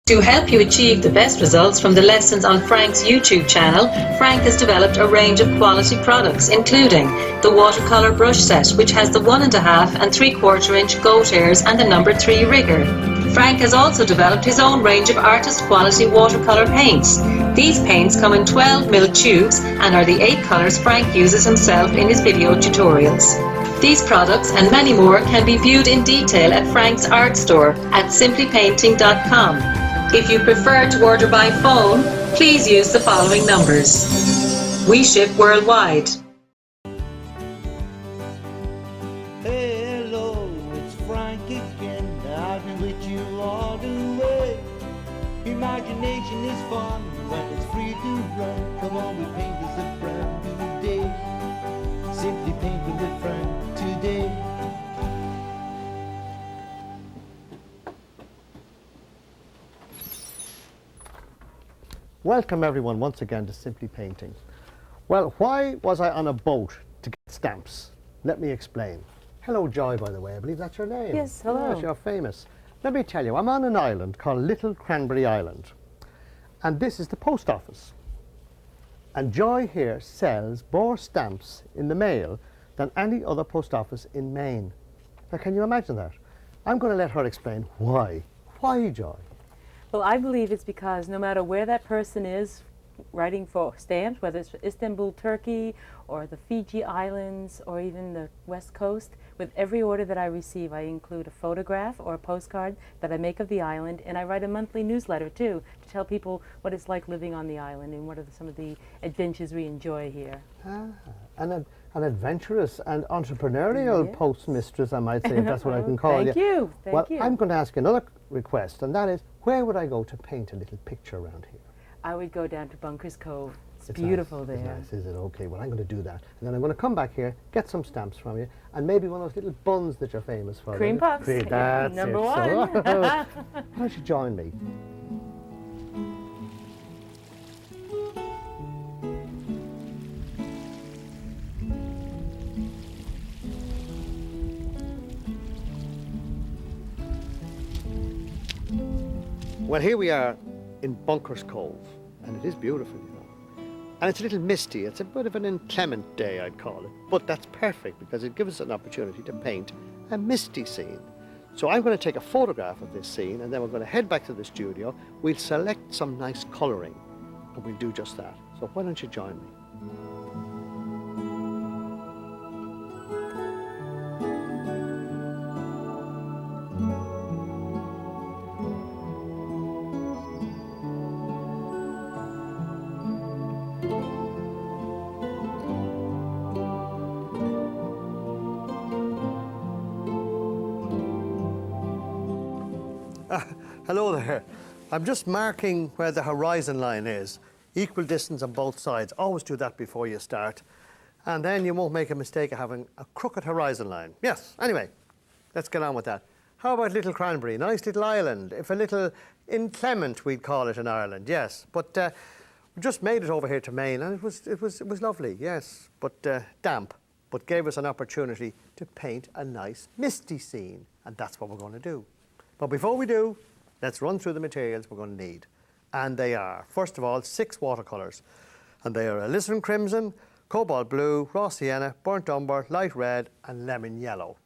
To help you achieve the best results from the lessons on Frank's YouTube channel, Frank has developed a range of quality products, including the watercolour brush set, which has the 1.5 and 3/4 inch goat hairs and the number 3 rigger. Frank has also developed his own range of artist quality watercolour paints. These paints come in 12mm tubes and are the 8 colours Frank uses himself in his video tutorials. These products and many more can be viewed in detail at Frank's art store at simplypainting.com. If you prefer to order by phone, please use the following numbers. We ship worldwide. Hello, it's Frank again. I've been with you all the way. Imagination is fun when it's free to run. Come on, we paint this a brand new day. Simply painting with Frank today. Welcome everyone once again to Simply Painting. Well, why was I on a boat to get stamps? Let me explain. Hello Joy, by the way, I believe that's your name. Yes, hello. Yes, you're famous. Let me tell you, I'm on an island called Little Cranberry Island. And this is the post office. And Joy here sells more stamps in the mail than any other post office in Maine. Now can you imagine that? I'm going to let her explain why. Why, Joy? Well, I believe it's because no matter where that person is writing for stamps, whether it's Istanbul, Turkey, or the Fiji Islands, or even the West Coast, with every order that I receive, I include a photograph or a postcard that I make of the island, and I write a monthly newsletter too to tell people what it's like living on the island and what are some of the adventures we enjoy here. An adventurous and entrepreneurial Yes. postmistress, I might say, if that's what I can call Thank you. Thank you. I'm going to ask another request, and that is, where would I go to paint a little picture around here? I would go down to Bunkers Cove. It's It's beautiful nice. there. It's nice, is it? Okay, well, I'm going to do that. And then I'm going to come back here, get some stamps from you, and maybe one of those little buns that you're famous for. Cream puffs. Cream, that's Number it. one. So, why don't you join me? Well, here we are in Bunkers Cove, and it is beautiful, you know. And it's a little misty. It's a bit of an inclement day, I'd call it. But that's perfect because it gives us an opportunity to paint a misty scene. So I'm going to take a photograph of this scene, and then we're going to head back to the studio. We'll select some nice colouring, and we'll do just that. So why don't you join me? Hello there. I'm just marking where the horizon line is. Equal distance on both sides. Always do that before you start. And then you won't make a mistake of having a crooked horizon line. Yes, anyway, let's get on with that. How about Little Cranberry? Nice little island. If a little inclement, we'd call it in Ireland, yes. But we just made it over here to Maine, and it was lovely, yes. But damp, but gave us an opportunity to paint a nice misty scene. And that's what we're going to do. But before we do, let's run through the materials we're going to need. And they are, first of all, 6 watercolours. And they are alizarin crimson, cobalt blue, raw sienna, burnt umber, light red, and lemon yellow.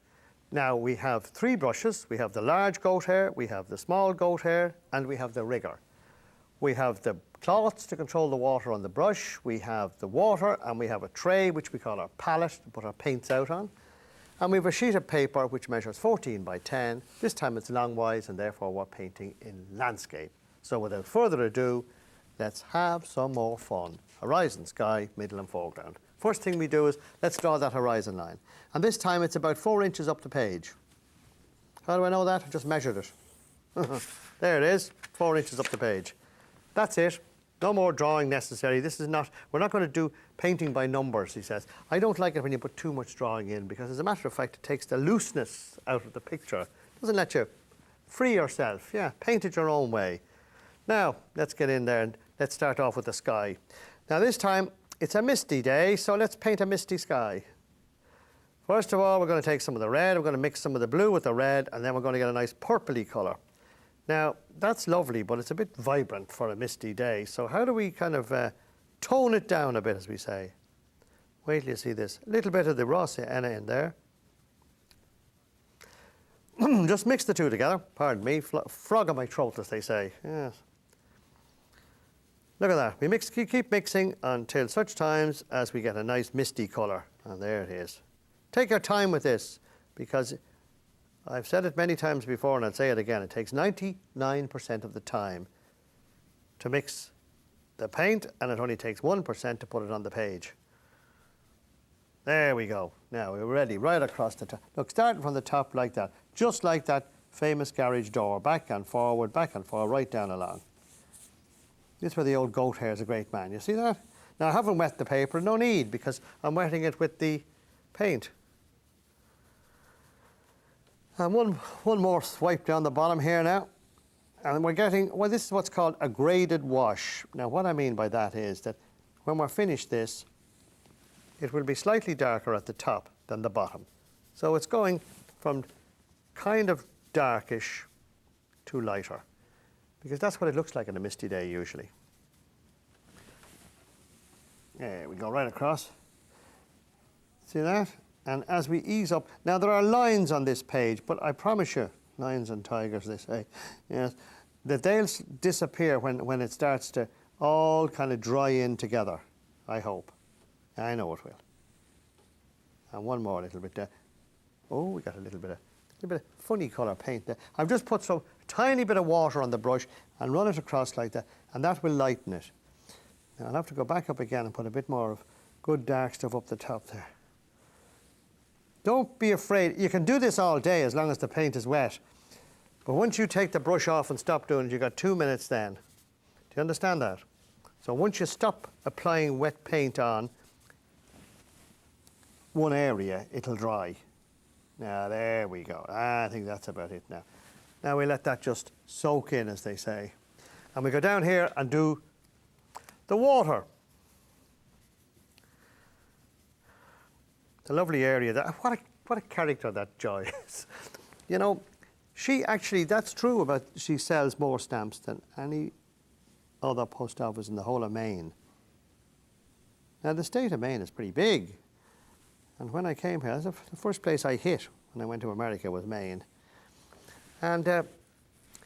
Now we have 3 brushes. We have the large goat hair, we have the small goat hair, and we have the rigger. We have the cloths to control the water on the brush. We have the water, and we have a tray, which we call our palette, to put our paints out on. And we have a sheet of paper which measures 14 by 10. This time it's longwise, and therefore we're painting in landscape. So without further ado, let's have some more fun. Horizon, sky, middle and foreground. First thing we do is let's draw that horizon line. And this time it's about 4 inches up the page. How do I know that? I just measured it. There it is, 4 inches up the page. That's it. No more drawing necessary. This is not, we're not going to do painting by numbers, he says. I don't like it when you put too much drawing in, because as a matter of fact, it takes the looseness out of the picture. It doesn't let you free yourself. Yeah, paint it your own way. Now, let's get in there and let's start off with the sky. Now this time, it's a misty day, so let's paint a misty sky. First of all, we're going to take some of the red, we're going to mix some of the blue with the red, and then we're going to get a nice purpley colour. Now, that's lovely, but it's a bit vibrant for a misty day. So how do we kind of tone it down a bit, as we say? Wait till you see this. A little bit of the raw sienna in there. Just mix the two together. Pardon me, frog in my throat, as they say. Yes. Look at that. We keep mixing until such times as we get a nice misty colour. And there it is. Take your time with this, because I've said it many times before and I'll say it again. It takes 99% of the time to mix the paint, and it only takes 1% to put it on the page. There we go. Now we're ready right across the top. Look, starting from the top like that, just like that famous garage door, back and forward, right down along. This is where the old goat hair is a great man. You see that? Now I haven't wet the paper, no need, because I'm wetting it with the paint. And one more swipe down the bottom here now. And we're getting, well, this is what's called a graded wash. Now what I mean by that is that when we're finished this, it will be slightly darker at the top than the bottom. So it's going from kind of darkish to lighter, because that's what it looks like on a misty day usually. There we go, right across. See that? And as we ease up, now there are lines on this page, but I promise you, lions and tigers, they say, yes, that they'll disappear when it starts to all kind of dry in together, I hope. I know it will. And one more little bit there. Oh, we got a little bit of funny colour paint there. I've just put some tiny bit of water on the brush and run it across like that, and that will lighten it. Now I'll have to go back up again and put a bit more of good dark stuff up the top there. Don't be afraid. You can do this all day as long as the paint is wet. But once you take the brush off and stop doing it, you've got 2 minutes then. Do you understand that? So once you stop applying wet paint on one area, it'll dry. Now, there we go. I think that's about it now. Now we let that just soak in, as they say. And we go down here and do the water. It's a lovely area. What a character that Joy is. You know, she actually, that's true about, she sells more stamps than any other post office in the whole of Maine. Now, the state of Maine is pretty big. And when I came here, the first place I hit when I went to America was Maine. And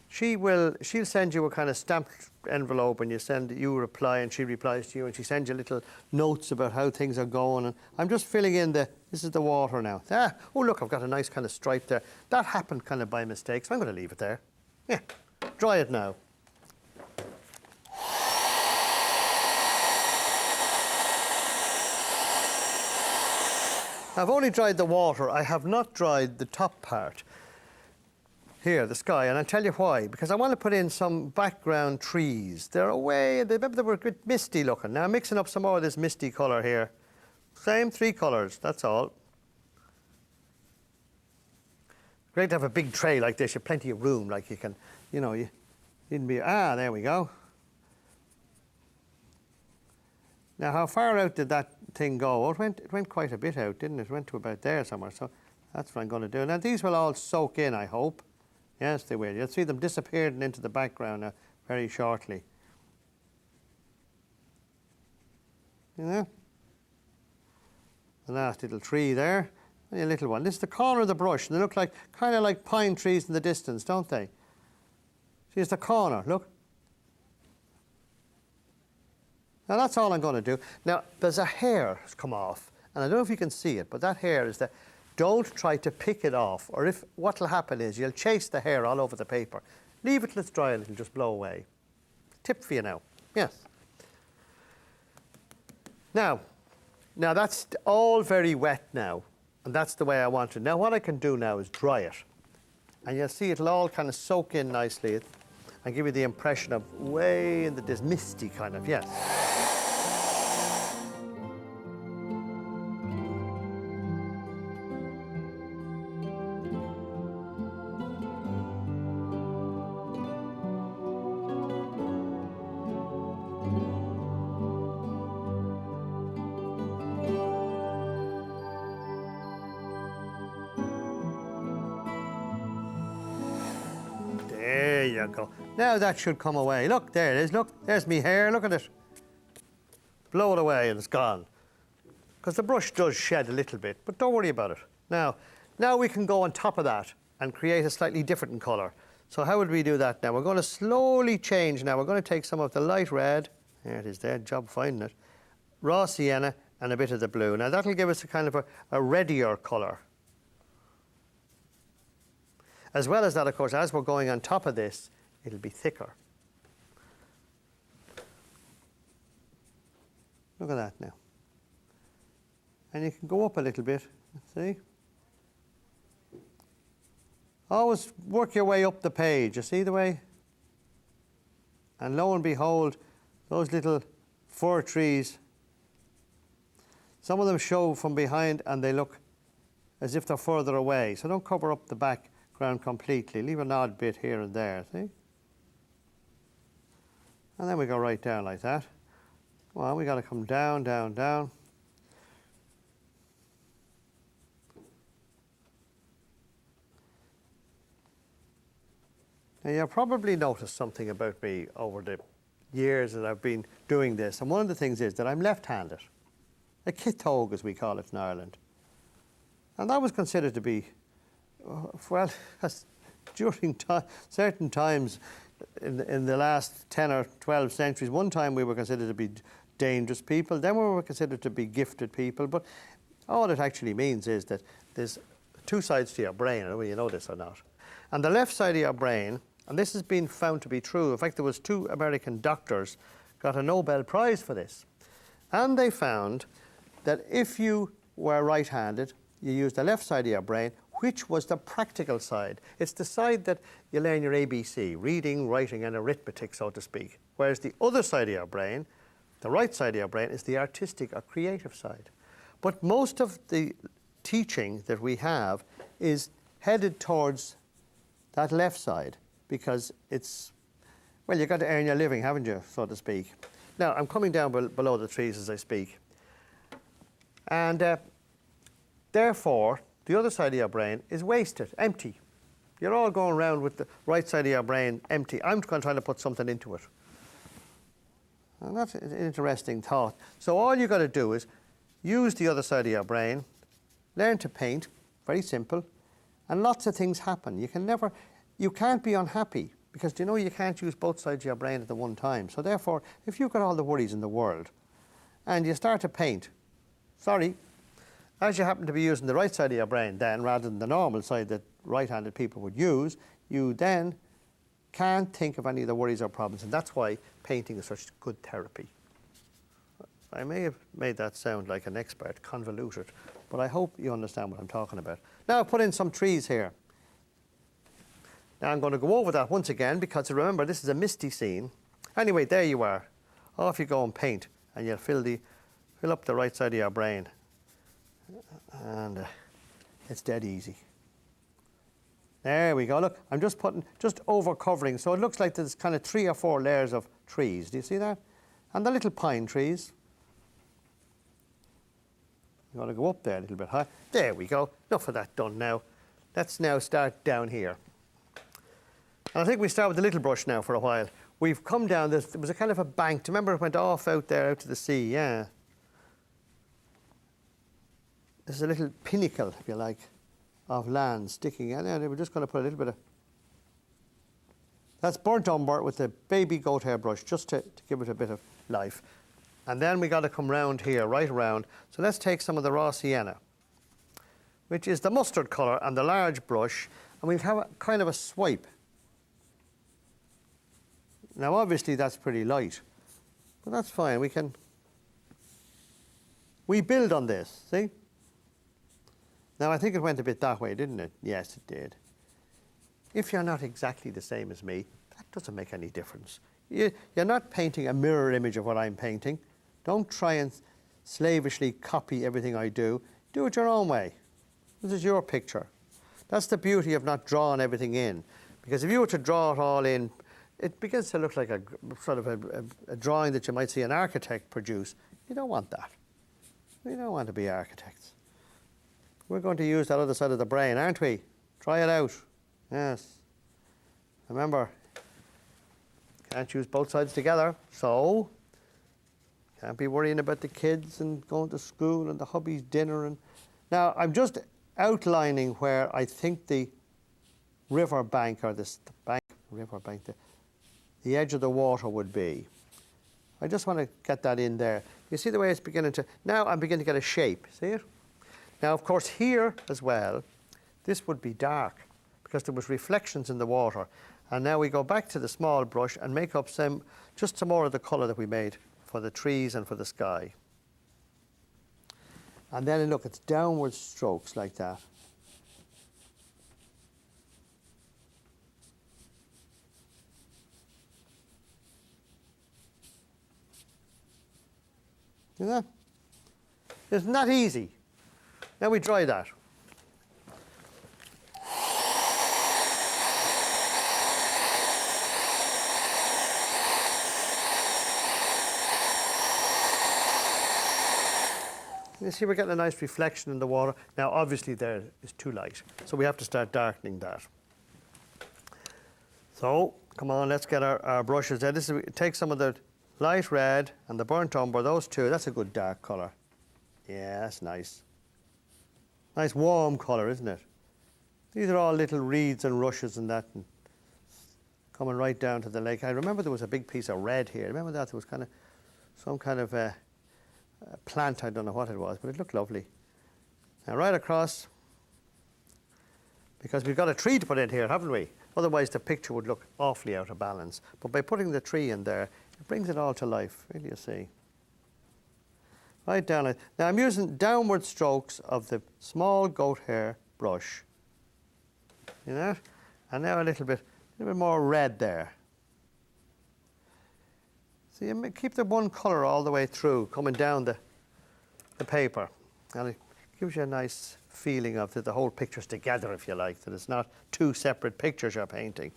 she'll send you a kind of stamped envelope, and you reply, and she replies to you, and she sends you little notes about how things are going. And I'm just filling in this is the water now. Oh look, I've got a nice kind of stripe there. That happened kind of by mistake, so I'm going to leave it there. Yeah, dry it now. I've only dried the water. I have not dried the top part. Here, the sky, and I'll tell you why. Because I want to put in some background trees. They're away, they were a bit misty looking. Now I'm mixing up some more of this misty colour here. Same 3 colours, that's all. Great to have a big tray like this. You have plenty of room, like you can, you know, you needn't be, there we go. Now, how far out did that thing go? Oh, it went quite a bit out, didn't it? It went to about there somewhere, so that's what I'm going to do. Now, these will all soak in, I hope. Yes, they will. You'll see them disappearing into the background now very shortly. You know? The last little tree there, and a little one. This is the corner of the brush, and they look like, kind of like pine trees in the distance, don't they? See, it's the corner, look. Now that's all I'm going to do. Now there's a hair that's come off, and I don't know if you can see it, but that hair is that don't try to pick it off, or if what will happen is you'll chase the hair all over the paper. Leave it, let it dry, and it'll just blow away. Tip for you now. Yes. Now that's all very wet now, and that's the way I want it. Now what I can do now is dry it, and you'll see it'll all kind of soak in nicely and give you the impression of way in this misty kind of, yes. There you go. Now that should come away. Look, there it is. Look, there's me hair. Look at it. Blow it away and it's gone. Because the brush does shed a little bit, but don't worry about it. Now we can go on top of that and create a slightly different colour. So how would we do that now? We're going to slowly change now. We're going to take some of the light red. There it is there, job finding it. Raw sienna and a bit of the blue. Now that'll give us a kind of a reddier colour. As well as that, of course, as we're going on top of this, it'll be thicker. Look at that now. And you can go up a little bit, see? Always work your way up the page, you see the way? And lo and behold, those little fir trees, some of them show from behind and they look as if they're further away. So don't cover up the background completely. Leave an odd bit here and there, see? And then we go right down like that. Well, we got to come down, down, down. Now, you'll probably noticed something about me over the years that I've been doing this. And one of the things is that I'm left-handed. A kitog, as we call it in Ireland. And that was considered to be, well, during certain times in the last 10 or 12 centuries, one time we were considered to be dangerous people, then we were considered to be gifted people. But all it actually means is that there's two sides to your brain. I don't know whether you know this or not. And the left side of your brain, and this has been found to be true. In fact, there was 2 American doctors got a Nobel Prize for this. And they found that if you were right-handed, you used the left side of your brain, which was the practical side. It's the side that you learn your ABC, reading, writing, and arithmetic, so to speak. Whereas the other side of your brain, the right side of your brain, is the artistic or creative side. But most of the teaching that we have is headed towards that left side, because it's, well, you've got to earn your living, haven't you, so to speak. Now, I'm coming down below the trees as I speak. And therefore, the other side of your brain is wasted, empty. You're all going around with the right side of your brain empty. I'm going to try to put something into it. And that's an interesting thought. So all you've got to do is use the other side of your brain, learn to paint, very simple, and lots of things happen. You can't be unhappy, because you know you can't use both sides of your brain at the one time. So therefore, if you've got all the worries in the world and you start to paint, sorry, as you happen to be using the right side of your brain then, rather than the normal side that right-handed people would use, you then can't think of any of the worries or problems. And that's why painting is such good therapy. I may have made that sound like an expert, convoluted, but I hope you understand what I'm talking about. Now I've put in some trees here. Now I'm going to go over that once again, because remember, this is a misty scene. Anyway, there you are. Off you go and paint, and you'll fill up the right side of your brain. And it's dead easy. There we go. Look, I'm just over covering, so it looks like there's kind of 3 or 4 layers of trees. Do you see that? And the little pine trees. You want to go up there a little bit high. There we go. Enough of that done now. Let's now start down here. And I think we start with the little brush now for a while. We've come down this. There was a kind of a bank. Do you remember it went off out there, out to the sea? Yeah. There's a little pinnacle, if you like, of land sticking in there. We're just going to put a little bit of... That's burnt umber with the baby goat hair brush, just to give it a bit of life. And then we got to come round here, right around. So let's take some of the raw sienna, which is the mustard colour, and the large brush, and we'll have a kind of a swipe. Now, obviously, that's pretty light, but that's fine. We build on this, see? Now, I think it went a bit that way, didn't it? Yes, it did. If you're not exactly the same as me, that doesn't make any difference. You're not painting a mirror image of what I'm painting. Don't try and slavishly copy everything I do. Do it your own way. This is your picture. That's the beauty of not drawing everything in. Because if you were to draw it all in, it begins to look like a sort of a drawing that you might see an architect produce. You don't want that. We don't want to be architects. We're going to use that other side of the brain, aren't we? Try it out. Yes. Remember, Can't use both sides together, so can't be worrying about the kids and going to school and the hubby's dinner. And now I'm just outlining where I think the riverbank or the edge of the water would be. I just want to get that in there. You see the way it's beginning to, now I'm beginning to get a shape, see it? Now, of course, here as well, this would be dark because there was reflections in the water. And now we go back to the small brush and make up just some more of the colour that we made for the trees and for the sky. And then look, it's downward strokes like that. See that? Isn't that easy? Now we dry that. You see we're getting a nice reflection in the water. Now obviously there is too light, so we have to start darkening that. So come on, let's get our brushes there. Take some of the light red and the burnt umber, those two, that's a good dark colour. Yeah, that's nice. Nice warm colour, isn't it? These are all little reeds and rushes and that, and coming right down to the lake. I remember there was a big piece of red here. Remember that? There was kind of some kind of a plant, I don't know what it was, but it looked lovely. Now right across, because we've got a tree to put in here, haven't we? Otherwise the picture would look awfully out of balance. But by putting the tree in there, it brings it all to life, really, you see. Right down it. Now I'm using downward strokes of the small goat hair brush. You know? And now a little bit more red there. So you keep the one colour all the way through, coming down the paper. And it gives you a nice feeling of that the whole picture's together, if you like, that it's not two separate pictures you're painting.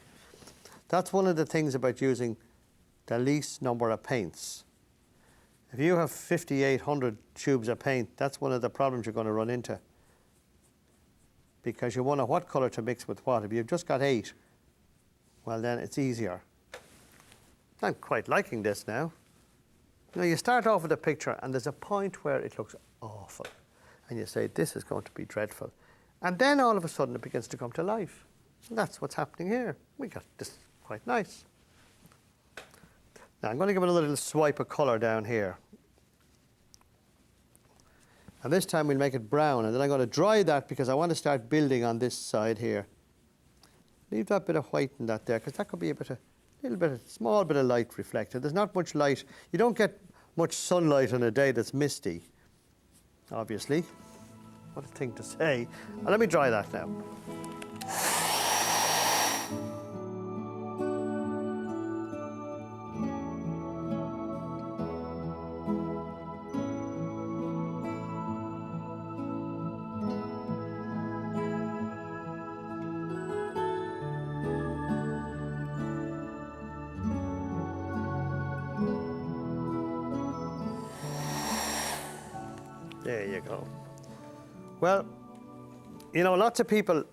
That's one of the things about using the least number of paints. If you have 5,800 tubes of paint, that's one of the problems you're going to run into. Because you wonder what colour to mix with what. If you've just got 8, well then it's easier. I'm quite liking this now. You know, you start off with a picture and there's a point where it looks awful. And you say, this is going to be dreadful. And then all of a sudden it begins to come to life. And that's what's happening here. We got this quite nice. Now I'm going to give it a little swipe of colour down here. And this time we'll make it brown. And then I'm going to dry that because I want to start building on this side here. Leave that bit of white in that there, because that could be a small bit of light reflected. There's not much light. You don't get much sunlight on a day that's misty, obviously. What a thing to say. And let me dry that now. There you go. Well, you know, lots of people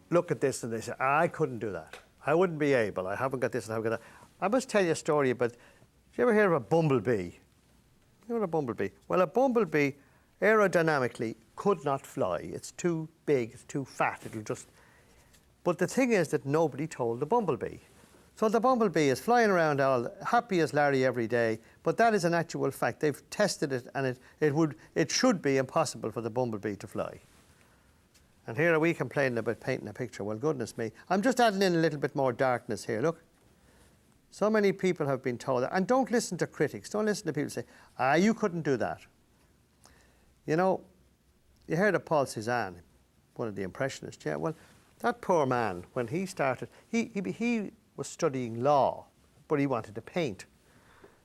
look at this and they say, I couldn't do that. I wouldn't be able. I haven't got this and I haven't got that. I must tell you a story about, did you ever hear of a bumblebee? You know what a bumblebee? Well, a bumblebee aerodynamically could not fly. It's too big, it's too fat, it'll just... But the thing is that nobody told the bumblebee. So the bumblebee is flying around all happy as Larry every day, but that is an actual fact. They've tested it and it should be impossible for the bumblebee to fly. And here are we complaining about painting a picture. Well, goodness me. I'm just adding in a little bit more darkness here, look. So many people have been told that. And don't listen to critics. Don't listen to people say, you couldn't do that. You know, you heard of Paul Cézanne, one of the Impressionists. Yeah, well, that poor man, when he started, he was studying law, but he wanted to paint.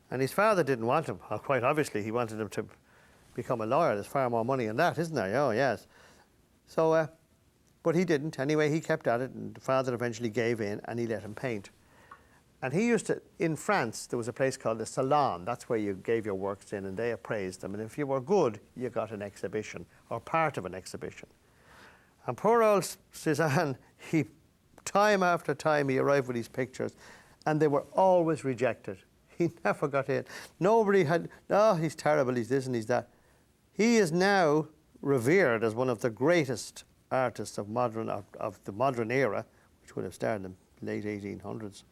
And his father didn't want him. Well, quite obviously, he wanted him to become a lawyer. There's far more money in that, isn't there? Oh, yes. So, but he didn't. Anyway, he kept at it, and the father eventually gave in, and he let him paint. And he used to, in France, there was a place called the Salon. That's where you gave your works in, and they appraised them. And if you were good, you got an exhibition, or part of an exhibition. And poor old Cézanne, time after time, he arrived with his pictures, and they were always rejected. He never got in. Nobody had, oh, he's terrible, he's this and he's that. He is now revered as one of the greatest artists of the modern era, which would have started in the late 1800s.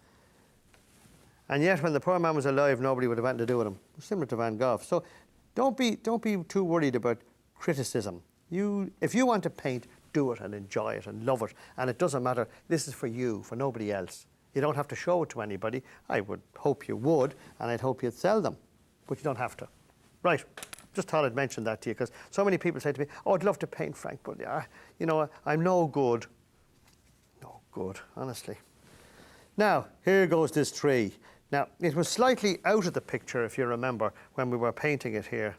And yet, when the poor man was alive, nobody would have anything to do with him. Similar to Van Gogh. So don't be too worried about criticism. If you want to paint, do it and enjoy it and love it. And it doesn't matter. This is for you, for nobody else. You don't have to show it to anybody. I would hope you would, and I'd hope you'd sell them. But you don't have to. Right. Just thought I'd mention that to you, because so many people say to me, oh, I'd love to paint, Frank, but you know, I'm no good. No good, honestly. Now, here goes this tree. Now, it was slightly out of the picture, if you remember, when we were painting it here,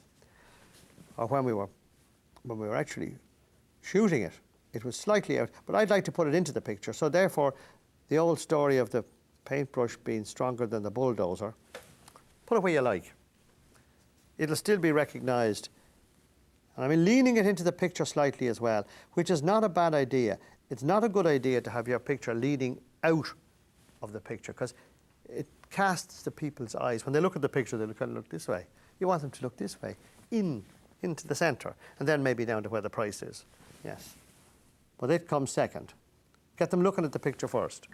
or when we were actually shooting it. It was slightly out, but I'd like to put it into the picture. So therefore, the old story of the paintbrush being stronger than the bulldozer, put it where you like. It'll still be recognised. And I'm leaning it into the picture slightly as well, which is not a bad idea. It's not a good idea to have your picture leaning out of the picture, because it casts the people's eyes. When they look at the picture, they kind of look this way. You want them to look this way, into the centre, and then maybe down to where the price is. Yes. But it comes second. Get them looking at the picture first.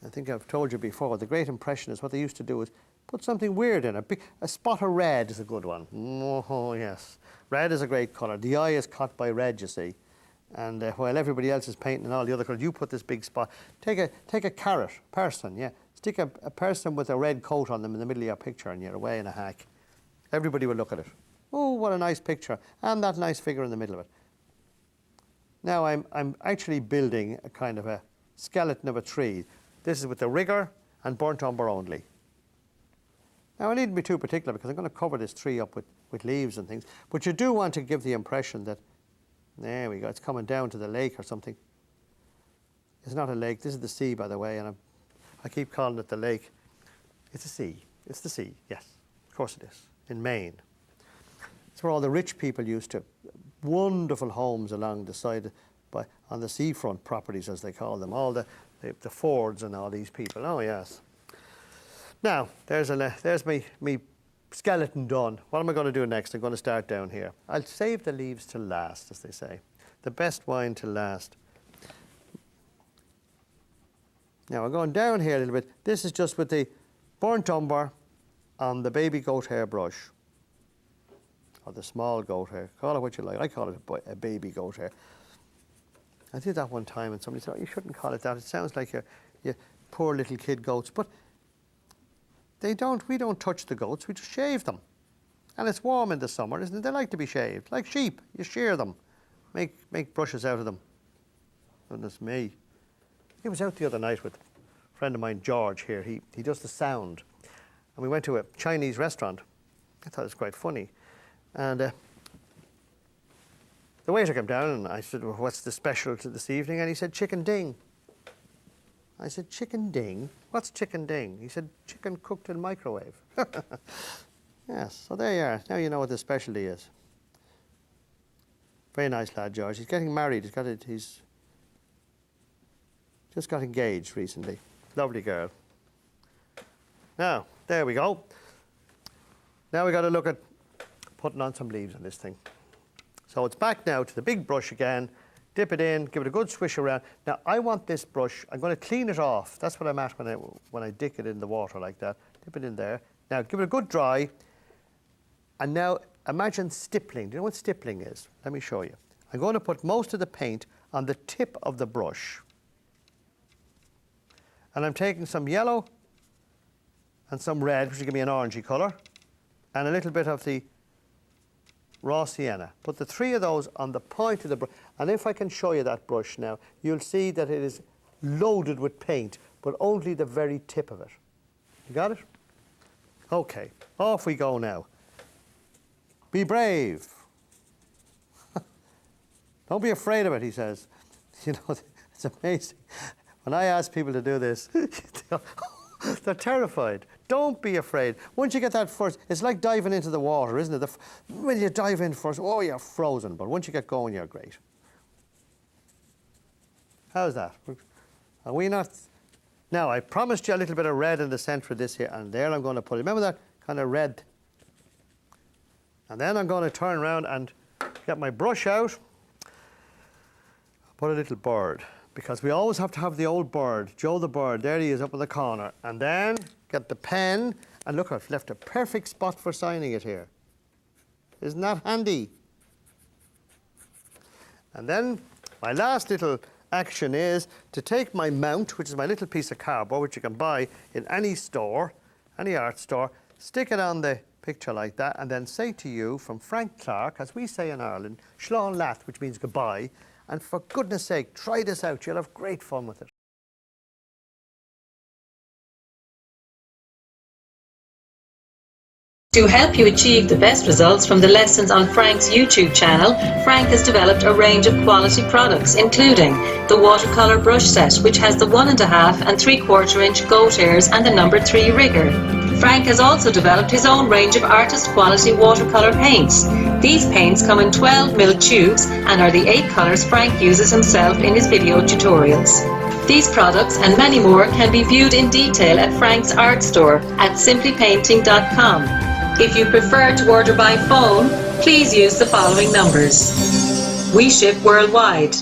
I think I've told you before, the great impression is what they used to do is put something weird in it. A spot of red is a good one. Oh, yes. Red is a great colour. The eye is caught by red, you see. And while everybody else is painting all the other colours, you put this big spot. Take a carrot, person, yeah. Stick a person with a red coat on them in the middle of your picture and you're away in a hack. Everybody will look at it. Oh, what a nice picture. And that nice figure in the middle of it. Now I'm actually building a kind of a skeleton of a tree. This is with the rigger and burnt umber only. Now I needn't be too particular because I'm going to cover this tree up with leaves and things. But you do want to give the impression that, there we go, it's coming down to the lake or something. It's not a lake, this is the sea, by the way, and I keep calling it the lake. It's a sea. It's the sea, yes. Of course it is, in Maine. It's where all the rich people used to, wonderful homes along the side, on the seafront properties, as they call them, all the Fords and all these people. Oh, yes. Now, there's me skeleton done. What am I going to do next? I'm going to start down here. I'll save the leaves till last, as they say. The best wine till last. Now, we're going down here a little bit. This is just with the burnt umber on the baby goat hair brush. Or the small goat hair. Call it what you like. I call it a baby goat hair. I did that one time and somebody said, oh, you shouldn't call it that. It sounds like your poor little kid goats. But we don't touch the goats, we just shave them. And it's warm in the summer, isn't it? They like to be shaved. Like sheep, you shear them. Make brushes out of them. Goodness me. He was out the other night with a friend of mine, George, here. He does the sound. And we went to a Chinese restaurant. I thought it was quite funny. And the waiter came down and I said, well, what's the special to this evening? And he said, chicken ding. I said, chicken ding? What's chicken ding? He said, chicken cooked in microwave. Yes, so there you are. Now you know what the specialty is. Very nice lad, George. He's getting married. He's just got engaged recently. Lovely girl. Now, there we go. Now we got to look at putting on some leaves on this thing. So it's back now to the big brush again. Dip it in, give it a good swish around. Now I want this brush, I'm going to clean it off. That's what I'm at when I dip it in the water like that. Dip it in there. Now give it a good dry. And now imagine stippling. Do you know what stippling is? Let me show you. I'm going to put most of the paint on the tip of the brush. And I'm taking some yellow and some red, which will give me an orangey colour, and a little bit of the raw sienna. Put the three of those on the point of the brush. And if I can show you that brush now, you'll see that it is loaded with paint, but only the very tip of it. You got it? Okay, off we go now. Be brave. Don't be afraid of it, he says. You know, it's amazing. When I ask people to do this, they're terrified. Don't be afraid. Once you get that first, it's like diving into the water, isn't it? When you dive in first, oh, you're frozen. But once you get going, you're great. How's that? Are we not Now, I promised you a little bit of red in the centre of this here, and there I'm going to put it. Remember that kind of red? And then I'm going to turn around and get my brush out, put a little bird, because we always have to have the old bird, Joe the bird, there he is up in the corner. And then get the pen, and look, I've left a perfect spot for signing it here. Isn't that handy? And then my last little action is to take my mount, which is my little piece of cardboard, which you can buy in any store, any art store, stick it on the picture like that, and then say to you, from Frank Clarke, as we say in Ireland, Slán Leat, which means goodbye, and for goodness sake, try this out. You'll have great fun with it. To help you achieve the best results from the lessons on Frank's YouTube channel, Frank has developed a range of quality products, including the watercolour brush set, which has the 1.5 and 3/4 inch goat hairs and the number 3 rigger. Frank has also developed his own range of artist quality watercolour paints. These paints come in 12mm tubes and are the 8 colours Frank uses himself in his video tutorials. These products and many more can be viewed in detail at Frank's art store at simplypainting.com. If you prefer to order by phone, please use the following numbers. We ship worldwide.